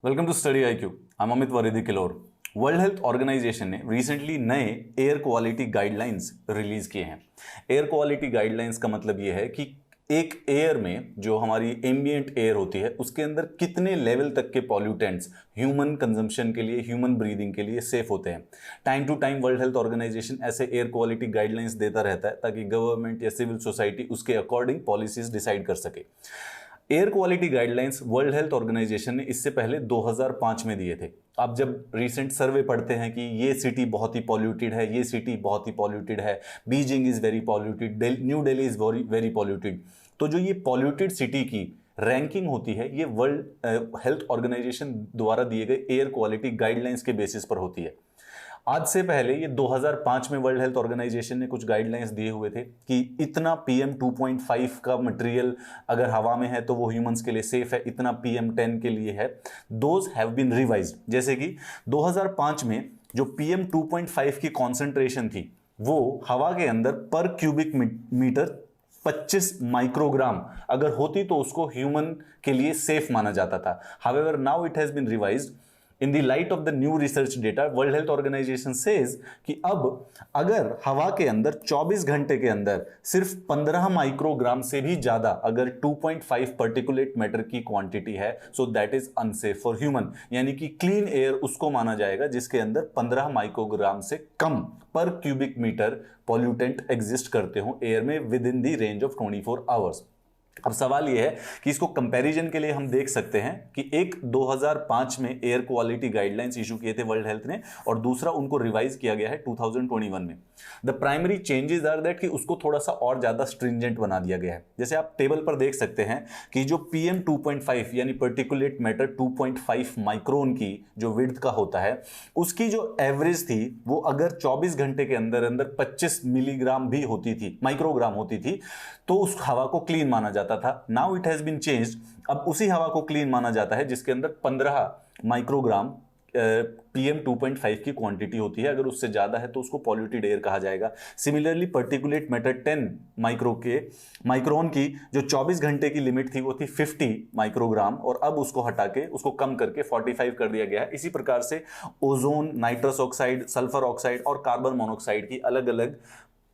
Welcome to study IQ। I am Amit वरिदी किलोर। World Health Organization ने रिसेंटली नए एयर क्वालिटी गाइडलाइंस रिलीज किए हैं। एयर क्वालिटी गाइडलाइंस का मतलब यह है कि एक एयर में जो हमारी एम्बिएंट एयर होती है उसके अंदर कितने लेवल तक के पॉल्यूटेंट्स ह्यूमन कंजम्पशन के लिए, ह्यूमन ब्रीदिंग के लिए सेफ होते हैं। Time to time World Health Organization ऐसे एयर क्वालिटी गाइडलाइंस देता रहता है ताकि गवर्नमेंट या सिविल सोसाइटी उसके अकॉर्डिंग पॉलिसीज डिसाइड कर सके। Air quality guidelines World Health Organization ने इससे पहले 2005 में दिए थे। आप जब रिसेंट सर्वे पढ़ते हैं कि ये सिटी बहुत ही पॉल्यूटेड है, ये सिटी बहुत ही पॉल्यूटेड है, Beijing is very polluted, new Delhi is very polluted, तो जो ये पॉल्यूटेड सिटी की रैंकिंग होती है ये वर्ल्ड हेल्थ ऑर्गेनाइजेशन द्वारा दिए गए एयर क्वालिटी गाइडलाइंस के बेसिस पर होती है। आज से पहले ये 2005 में वर्ल्ड हेल्थ ऑर्गेनाइजेशन ने कुछ गाइडलाइंस दिए हुए थे कि इतना PM 2.5 का मटेरियल अगर हवा में है तो वो ह्यूमंस के लिए सेफ है, इतना PM 10 के लिए है। Those have been revised. जैसे कि 2005 में जो PM 2.5 की कॉन्सेंट्रेशन थी वो हवा के अंदर पर क्यूबिक मीटर 25 माइक्रोग्राम अगर होती तो उसको ह्यूमन के लिए सेफ माना जाता था। However now it has been revised in the light of the new research data. World Health Organization says कि अब अगर हवा के अंदर 24 घंटे के अंदर सिर्फ 15 माइक्रोग्राम से भी ज्यादा अगर 2.5 पर्टिकुलेट मैटर की क्वांटिटी है, so that is unsafe for human. यानी कि क्लीन एयर उसको माना जाएगा जिसके अंदर 15 माइक्रोग्राम से कम पर क्यूबिक मीटर पॉल्यूटेंट एग्जिस्ट करते हो एयर में with in the range of 24 hours. अब सवाल यह है कि इसको कंपैरिजन के लिए हम देख सकते हैं कि एक 2005 में एयर क्वालिटी गाइडलाइंस इशू किए थे वर्ल्ड हेल्थ ने और दूसरा उनको रिवाइज किया गया है 2021 में। The primary changes are that कि उसको थोड़ा सा और ज्यादा स्ट्रिंजेंट बना दिया गया है। जैसे आप टेबल पर देख सकते हैं कि जो PM 2.5 यानी पर्टिकुलेट मैटर 2.5 माइक्रोन की जो विड्थ का होता है उसकी जो एवरेज थी वो अगर 24 घंटे के अंदर अंदर 25 मिलीग्राम भी होती थी, माइक्रोग्राम होती थी, तो उस हवा को क्लीन माना जाता था। Now it has been changed. अब उसी हवा को क्लीन माना जाता है जिसके अंदर 15 माइक्रोग्राम PM 2.5 की क्वांटिटी होती है। अगर उससे ज्यादा है तो उसको पॉल्यूटेड एयर कहा जाएगा। सिमिलरली पर्टिकुलेट मैटर 10 माइक्रोन की जो 24 घंटे की लिमिट थी वो थी 50 माइक्रोग्राम और अब उसको हटा के उसको कम करके 45 कर दिया गया है। इसी प्रकार से ozone, nitrous oxide, sulphur oxide और कार्बन मोनोऑक्साइड की अलग अलग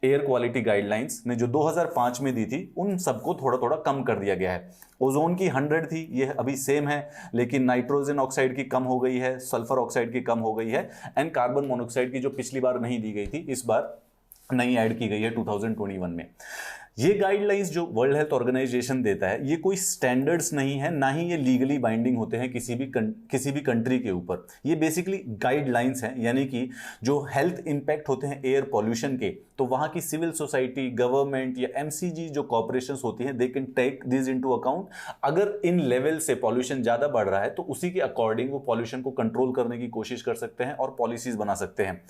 एयर क्वालिटी गाइडलाइंस ने जो 2005 में दी थी उन सबको थोड़ा थोड़ा कम कर दिया गया है। ओजोन की 100 थी, ये अभी सेम है, लेकिन नाइट्रोजन ऑक्साइड की कम हो गई है, सल्फर ऑक्साइड की कम हो गई है एंड कार्बन मोनोऑक्साइड की जो पिछली बार नहीं दी गई थी इस बार नई ऐड की गई है 2021 में। ये गाइडलाइंस जो वर्ल्ड हेल्थ ऑर्गेनाइजेशन देता है ये कोई स्टैंडर्ड्स नहीं है, ना ही ये लीगली बाइंडिंग होते हैं किसी भी कंट्री के ऊपर। ये बेसिकली गाइडलाइंस हैं, यानी कि जो हेल्थ इंपैक्ट होते हैं एयर पॉल्यूशन के, तो वहां की सिविल सोसाइटी, गवर्नमेंट या MCG जो कॉर्पोरेशंस होती हैं they can take this into account. अगर इन लेवल से पॉल्यूशन ज्यादा बढ़ रहा है तो उसी के अकॉर्डिंग वो पॉल्यूशन को कंट्रोल करने की कोशिश कर सकते हैं और पॉलिसीज बना सकते हैं।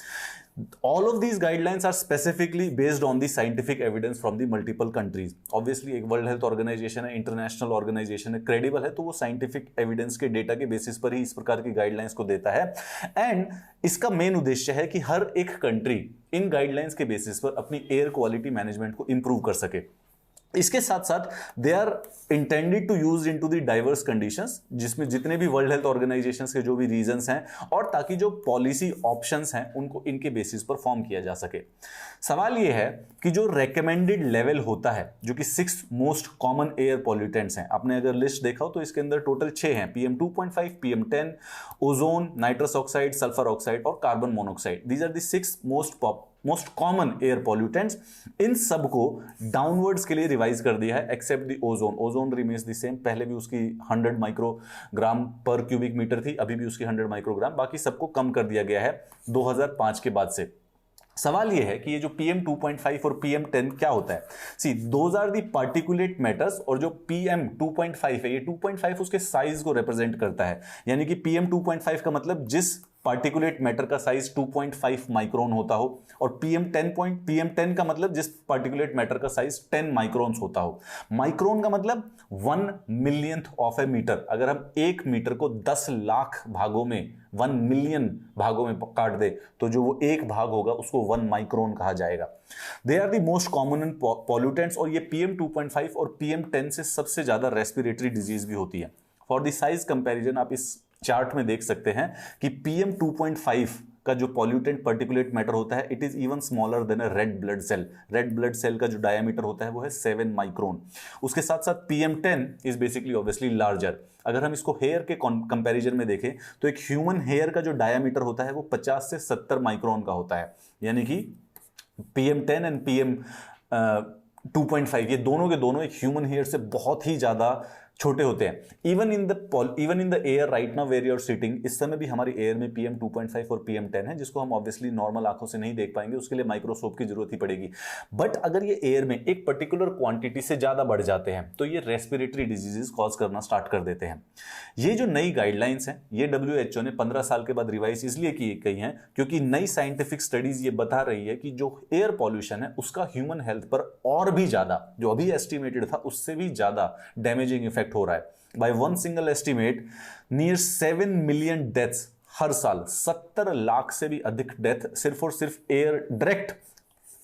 All of these guidelines are specifically based on the scientific evidence from the multiple countries. Obviously एक वर्ल्ड हेल्थ ऑर्गेनाइजेशन है, इंटरनेशनल ऑर्गेनाइजेशन है, क्रेडिबल है, तो वो साइंटिफिक एविडेंस के डेटा के बेसिस पर ही इस प्रकार की गाइडलाइंस को देता है। एंड इसका मेन उद्देश्य है कि हर एक कंट्री इन गाइडलाइंस के बेसिस पर अपनी एयर क्वालिटी मैनेजमेंट को इंप्रूव कर सके। इसके साथ साथ they are intended to use in to the diverse conditions, जिसमें जितने भी वर्ल्ड हेल्थ ऑर्गेनाइजेशंस के जो भी रीजंस हैं और ताकि जो पॉलिसी ऑप्शंस हैं उनको इनके बेसिस पर फॉर्म किया जा सके। सवाल यह है कि जो रेकमेंडेड लेवल होता है, जो कि 6 मोस्ट कॉमन एयर पॉल्यूटेंट्स हैं, आपने अगर लिस्ट देखा हो तो इसके अंदर टोटल 6 हैं, PM 2.5, PM 10, ozone, nitrous oxide, sulphur oxide और carbon monoxide. These are the 6 most common air pollutants. इन सबको डाउनवर्ड्स के लिए रिवाइज कर दिया है except the ozone. Ozone remains the same, पहले भी उसकी 100 माइक्रोग्राम पर क्यूबिक मीटर थी, अभी भी उसकी 100 माइक्रोग्राम, बाकी सबको कम कर दिया गया है 2005 के बाद से। सवाल यह है कि ये जो PM 2.5 और PM 10 क्या होता है। See those are the particulate matters और जो PM 2.5 है ये 2.5 उसके साइज को रिप्रेजेंट करता है। यानी कि PM 2.5 का मतलब जिस पार्टिकुलेट मैटर का साइज 2.5 माइक्रोन होता हो और PM 10 का मतलब जिस पार्टिकुलेट मैटर का साइज 10 माइक्रोन्स होता हो। माइक्रोन का मतलब 1 मिलियंथ ऑफ ए मीटर। अगर हम एक मीटर को 10 लाख भागों में 1 मिलियन भागों में काट दे तो जो वो एक भाग होगा उसको 1 माइक्रोन कहा जाएगा। They are the most common pollutants और ये PM 2.5 और PM 10 से सबसे ज्यादा रेस्पिरेटरी डिजीज भी होती है। फॉर द साइज कंपैरिजन आप इस चार्ट में देख सकते हैं कि PM 2.5 का जो पॉल्यूटेंट पर्टिकुलेट मैटर होता है, it is even smaller than a red blood cell. Red blood cell का जो डायमीटर होता है वो है 7 माइक्रोन। उसके साथ साथ PM10 is basically obviously larger. अगर हम इसको हेयर के कंपैरिजन में देखें तो एक ह्यूमन हेयर का जो डायमीटर होता है वो 50 से 70 माइक्रोन का होता है, यानी कि PM10 एंड PM 2.5 ये दोनों के दोनों एक ह्यूमन हेयर से बहुत ही ज्यादा छोटे होते हैं। Even in the air right now where you are sitting, इस समय भी हमारी एयर में PM 2.5 और PM10 है, जिसको हम ऑब्वियसली नॉर्मल आंखों से नहीं देख पाएंगे, उसके लिए माइक्रोस्कोप की जरूरत ही पड़ेगी। बट अगर ये एयर में एक पर्टिकुलर क्वांटिटी से ज्यादा बढ़ जाते हैं तो ये रेस्पिरेटरी डिजीजेस कॉज करना स्टार्ट कर देते हैं। ये जो नई गाइडलाइंस है ये WHO ने 15 साल के बाद रिवाइज इसलिए की गई हैं क्योंकि नई साइंटिफिक स्टडीज ये बता रही है कि जो एयर पॉल्यूशन है उसका ह्यूमन हेल्थ पर और भी ज्यादा, जो अभी एस्टिमेटेड था उससे भी ज्यादा डैमेजिंग इफेक्ट हो रहा है। By one single estimate near 7 million deaths हर साल, 70 लाख से भी अधिक डेथ सिर्फ और सिर्फ air direct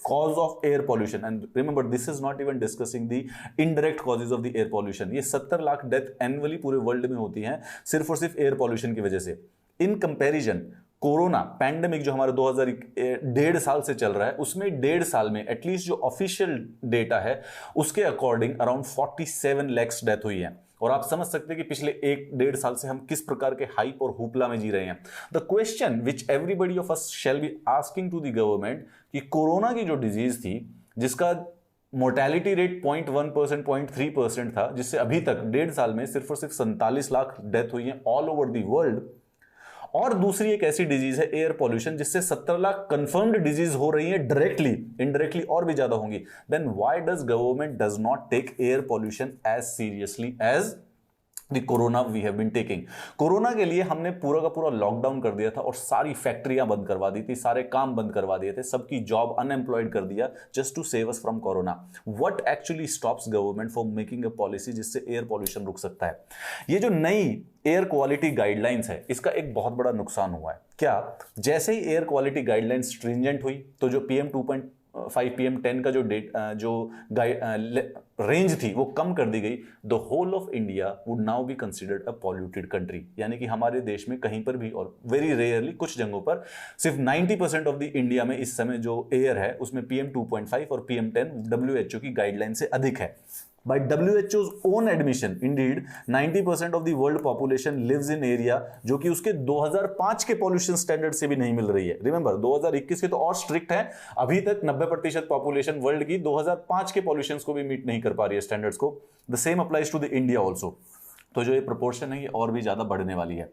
cause of air pollution, and remember this is not even discussing the indirect causes of the air pollution। ये 70 लाख डेथ एनुअली पूरे वर्ल्ड में होती हैं सिर्फ और सिर्फ एयर पॉल्यूशन की वजह से। इन कंपैरिजन कोरोना पैंडेमिक जो हमारे 2001 साल से चल रहा है उसमें 1.5 साल में एटलीस्ट जो ऑफिशियल डेटा है उसके अकॉर्डिंग अराउंड 47 लाख डेथ हुई है। और आप समझ सकते हैं कि पिछले 1-1.5 साल से हम किस प्रकार के हाइप और हुपला में जी रहे हैं। The question which everybody of us shall be asking to the government कि कोरोना की जो डिजीज थी जिसका मोर्टेलिटी रेट 0.1%, 0.3% था, जिससे अभी तक 1.5 साल में सिर्फ और सिर्फ 47 लाख डेथ हुई है ऑल ओवर द वर्ल्ड, और दूसरी एक ऐसी डिजीज है एयर पॉल्यूशन जिससे 17 लाख कंफर्म्ड डिजीज हो रही है डायरेक्टली, इनडायरेक्टली और भी ज्यादा होंगी, then why does government does not take air pollution as seriously as the corona we have been taking. Corona के लिए हमने पूरा का पूरा लॉकडाउन कर दिया था और सारी फैक्ट्रियां बंद करवा दी थी, सारे काम बंद करवा दिए थे, सबकी जॉब अनएम्प्लॉयड कर दिया just to save us from corona. What actually stops government from making a policy जिससे एयर पॉल्यूशन रुक सकता है? ये जो नई एयर क्वालिटी गाइडलाइंस है इसका एक बहुत बड़ा नुकसान हुआ है। क्या? जैसे ही एयर क्वालिटी गाइडलाइंस स्ट्रिंजेंट हुई तो जो PM 2.5 PM10 का जो रेंज थी वो कम कर दी गई। The whole of India would now be considered a polluted country, यानी कि हमारे देश में कहीं पर भी और वेरी रेयरली कुछ जगहों पर सिर्फ 90% ऑफ द इंडिया में इस समय जो एयर है उसमें PM 2.5 और PM10 WHO की गाइडलाइन से अधिक है। By WHO's own admission, indeed, 90% of the world population lives in area जो कि उसके 2005 के पॉल्यूशन स्टैंडर्ड से भी नहीं मिल रही है। रिमेंबर 2021 के तो और स्ट्रिक्ट है, अभी तक 90% पॉपुलेशन वर्ल्ड की 2005 के पॉल्यूशन को भी मीट नहीं कर पा रही है स्टैंडर्ड्स को। The same applies to the India also. तो जो ये प्रोपोर्शन है ये और भी ज्यादा बढ़ने वाली है।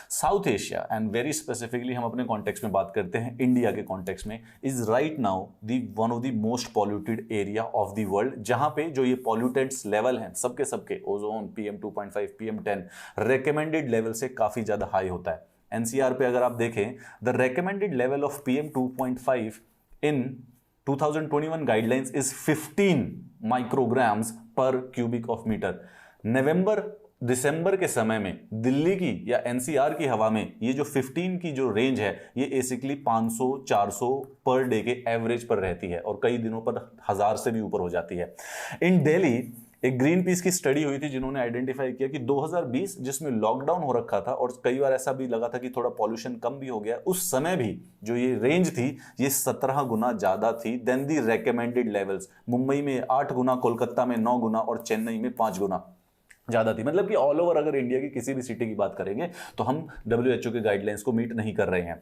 South Asia and very specifically हम अपने कॉन्टेक्स्ट में बात करते हैं, इंडिया के कॉन्टेक्स्ट में, is right now the one of the most polluted area of the world, जहां पे जो ये पॉल्यूटेंट्स लेवल हैं सबके ozone, PM 2.5, PM10 recommended level से काफी ज्यादा हाई होता है। NCR पे अगर आप देखें, the recommended level of PM 2.5 in 2021 guidelines is 15 micrograms पर क्यूबिक ऑफ मीटर। दिसंबर के समय में दिल्ली की या NCR की हवा में ये जो 15 की जो रेंज है ये बेसिकली 500-400 पर डे के एवरेज पर रहती है और कई दिनों पर 1000 से भी ऊपर हो जाती है। इन दिल्ली एक ग्रीन पीस की स्टडी हुई थी जिन्होंने आइडेंटिफाई किया कि 2020 जिसमें लॉकडाउन हो रखा था और कई बार ऐसा भी लगा था कि थोड़ा पॉल्यूशन कम भी हो गया, उस समय भी जो ये रेंज थी ये 17 गुना ज्यादा थी देन दी रेकमेंडेड लेवल्स। मुंबई में 8 गुना, कोलकाता में 9 गुना और चेन्नई में 5 गुना ज्यादा थी। मतलब कि ऑल ओवर अगर इंडिया की किसी भी सिटी की बात करेंगे तो हम WHO के गाइडलाइंस को मीट नहीं कर रहे हैं।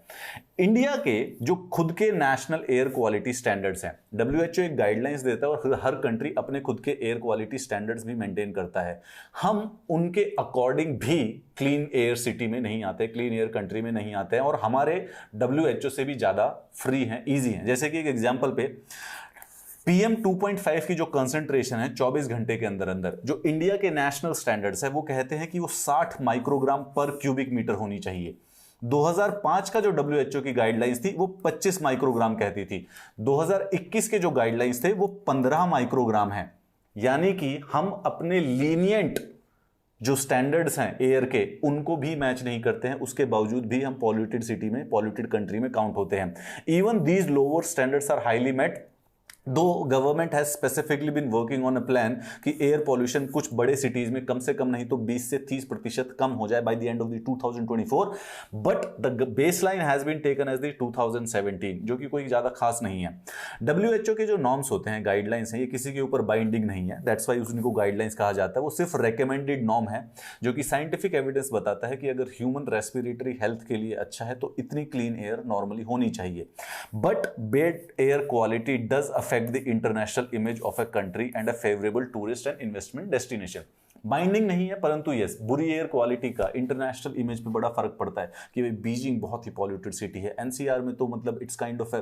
इंडिया के जो खुद के नेशनल एयर क्वालिटी स्टैंडर्ड्स हैं, WHO एक गाइडलाइंस देता है और हर कंट्री अपने खुद के एयर क्वालिटी स्टैंडर्ड्स भी मेंटेन करता है। हम उनके अकॉर्डिंग भी क्लीन एयर सिटी में नहीं आते, क्लीन एयर कंट्री में नहीं आते हैं और हमारे WHO से भी ज्यादा फ्री हैं, ईजी हैं। जैसे कि एक एग्जाम्पल पे PM 2.5 की जो कंसंट्रेशन है 24 घंटे के अंदर अंदर, जो इंडिया के नेशनल स्टैंडर्ड्स है वो कहते हैं कि वो 60 माइक्रोग्राम पर क्यूबिक मीटर होनी चाहिए। 2005 का जो WHO की गाइडलाइंस थी वो 25 माइक्रोग्राम कहती थी। 2021 के जो गाइडलाइंस थे वो 15 माइक्रोग्राम है। यानी कि हम अपने लीनियंट जो स्टैंडर्ड्स हैं एयर के उनको भी मैच नहीं करते हैं, उसके बावजूद भी हम पॉल्यूटेड सिटी में, पॉल्यूटेड कंट्री में काउंट होते हैं। Even these lower standards are highly met though government has specifically been working on a plan कि एयर पॉल्यूशन कुछ बड़े सिटीज में कम से कम नहीं तो 20 से 30% कम हो जाए by the end of the 2024, but the baseline has been taken as the 2017, जो कि कोई ज्यादा खास नहीं है। WHO के जो नॉर्म्स होते हैं, गाइडलाइंस हैं, ये किसी के ऊपर बाइंडिंग नहीं है, दैट्स वाई उनको गाइडलाइंस कहा जाता है। वो सिर्फ रिकमेंडेड नॉर्म है जो कि साइंटिफिक एविडेंस बताता है कि अगर ह्यूमन रेस्पिरेटरी हेल्थ के लिए अच्छा है तो इतनी क्लीन एयर नॉर्मली होनी चाहिए। But bed air quality does affect the international image of a country and a favorable tourist and investment destination। Binding नहीं है, परंतु यस, बुरी एयर क्वालिटी का इंटरनेशनल इमेज पे बड़ा फर्क पड़ता है कि भाई बीजिंग बहुत ही पॉल्यूटेड सिटी है, एनसीआर में तो मतलब it's kind of A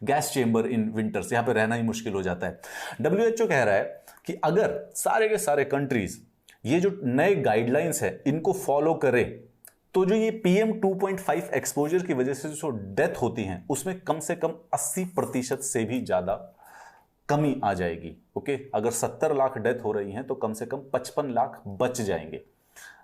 gas chamber in winters, यहां पे रहना ही मुश्किल हो जाता है। WHO कह रहा है कि अगर सारे के सारे कंट्रीज ये जो नए गाइडलाइंस है इनको फॉलो करे तो जो ये PM 2.5 एक्सपोजर की वजह से जो डेथ होती हैं उसमें कम से कम 80% से भी ज्यादा कमी आ जाएगी। ओके, अगर 70 लाख डेथ हो रही हैं तो कम से कम 55 लाख बच जाएंगे।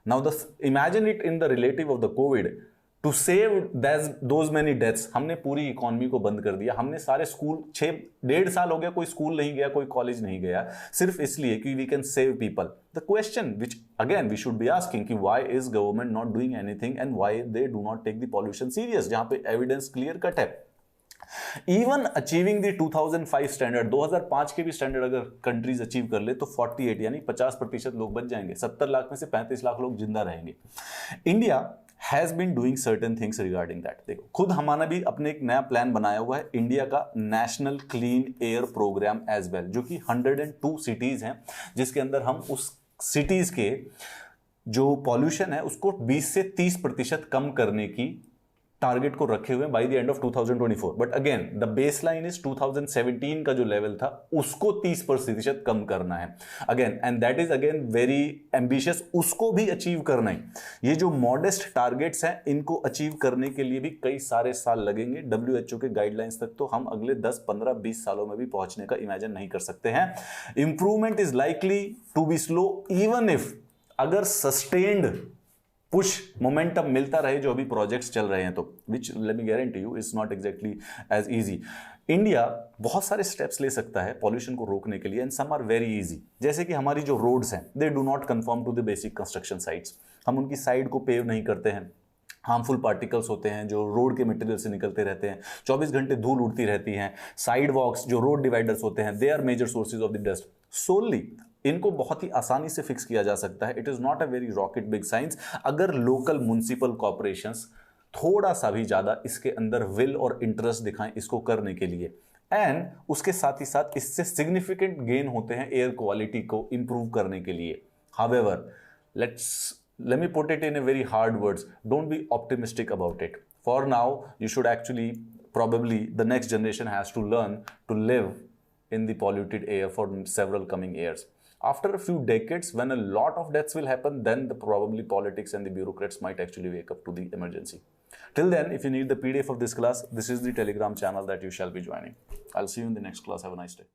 Now imagine it in the relative of the covid, to save those many deaths, हमने पूरी इकोनॉमी को बंद कर दिया, हमने सारे स्कूल, 1.5 साल हो गया कोई स्कूल नहीं गया, कोई कॉलेज नहीं गया, सिर्फ इसलिए कि we can save people. The question which again we should be asking कि why is government not doing anything and why they do not take the pollution serious, जहां पे एविडेंस क्लियर कट है। Even achieving the 2005 standard, 2005 के भी standard अगर countries achieve कर ले तो 48 यानी 50% लोग बच जाएंगे, 70 लाख में से 35 लाख लोग जिंदा रहेंगे। India has been doing certain things regarding that. देखो, खुद हमारा भी अपने एक नया प्लान बनाया हुआ है, इंडिया का National Clean Air Programme as well, जो कि 102 सिटीज हैं, जिसके अंदर हम उस सिटीज के जो पॉल्यूशन है उसको 20 से 30% कम करने की टारगेट को रखे हुए bye the end of 2024। But again the baseline is 2017 का जो लेवल था उसको 30% कम करना है again, and that is again very ambitious, उसको भी अचीव करना है। ये जो मॉडेस्ट टारगेट्स हैं इनको अचीव करने के लिए भी कई सारे साल लगेंगे। WHO के गाइडलाइंस तक तो हम अगले 10, 15, 20 सालों में भी पहुंचने का इमेजिन नहीं कर सकते हैं। Improvement is likely to be slow even if, अगर सस्टेन्ड पुश मोमेंटम मिलता रहे जो अभी प्रोजेक्ट्स चल रहे हैं तो, which let me guarantee you is not exactly as easy. India बहुत सारे स्टेप्स ले सकता है पॉल्यूशन को रोकने के लिए, and some are very easy. जैसे कि हमारी जो रोड्स हैं they do not conform to the basic construction sites, हम उनकी साइड को पेव नहीं करते हैं, हार्मफुल पार्टिकल्स होते हैं जो रोड के मटेरियल से निकलते रहते हैं, 24 घंटे धूल उड़ती रहती हैं। साइड वॉक्स जो रोड डिवाइडर्स होते हैं they are major sources of the dust. सोली इनको बहुत ही आसानी से फिक्स किया जा सकता है। It is not a very rocket big science, अगर लोकल म्युनिसिपल कॉर्पोरेशंस थोड़ा सा भी ज्यादा इसके अंदर विल और इंटरेस्ट दिखाएं इसको करने के लिए, एंड उसके साथ ही साथ इससे सिग्निफिकेंट गेन होते हैं एयर क्वालिटी को इंप्रूव करने के लिए। However, let me put it in a very hard words, don't be optimistic about it. For now, you should actually, probably the next generation has to learn to live in the polluted air for several coming years. After a few decades, when a lot of deaths will happen, then probably politics and the bureaucrats might actually wake up to the emergency. Till then, if you need the PDF of this class, this is the Telegram channel that you shall be joining. I'll see you in the next class. Have a nice day.